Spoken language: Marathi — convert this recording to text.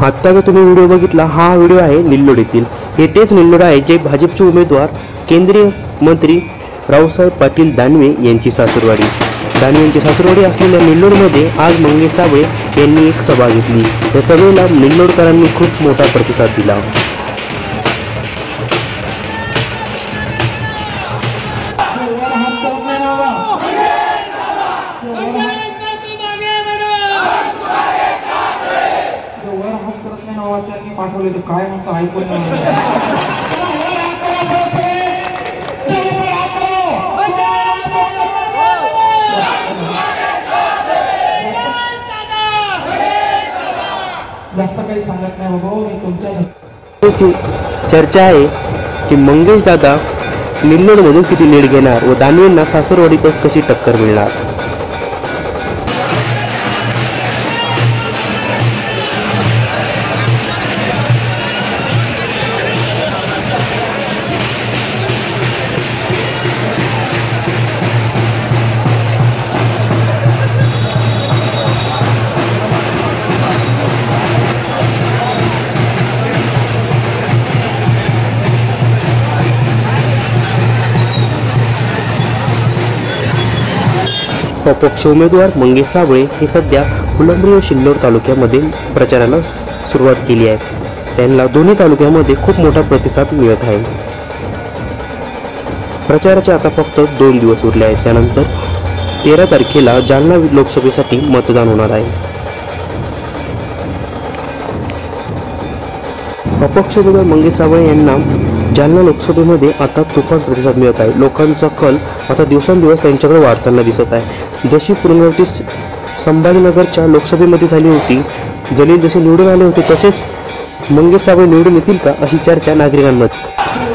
आत्ता जो तुम्ही व्हिडिओ बघितला हा व्हिडिओ आहे निल्लोड येथील. हे तेच निल्लोड आहे जे भाजपचे उमेदवार केंद्रीय मंत्री रावसाहेब पाटील दानवे यांची सासुरवाडी. दानवे यांची सासुरवाडी असलेल्या निल्लोडमध्ये आज मंगेश साबळे यांनी एक सभा घेतली. या सभेला निल्लोडकरांनी खूप मोठा प्रतिसाद दिला. पाठवले तर काय म्हणतो ऐकून जास्त काही सांगत नाही बाबा. मी तुमच्या चर्चा आहे की मंगेश दादा निल्लोडमधून किती लीड घेणार व दानवेंना सासुरवाडीतच कशी टक्कर मिळणार. अपक्ष उमेदवार मंगेश साबळे हे सध्या फुलंब्री व सिल्लोड तालुक्यामध्ये प्रचाराला सुरुवात केली आहे. त्यांना दोन्ही तालुक्यामध्ये खूप मोठा प्रतिसाद मिळत आहे. प्रचाराचे आता फक्त 2 दिवस उरले आहेत. त्यानंतर 13 तारखेला जालना लोकसभेसाठी मतदान होणार आहे. अपक्ष उमेदवार मंगेश साबळे यांना जालना लोकसभेमध्ये आता तुफान प्रतिसाद मिळत आहे. लोकांचा कल आता दिवसेंदिवस त्यांच्याकडे वाढताना दिसत आहे. जशी पुनरावृत्ती संभाजीनगरच्या लोकसभेमध्ये झाली होती, जलील जसे निवडून आले होते तसेच मंगेश साबळे निवडून येतील का अशी चर्चा नागरिकांमध्ये.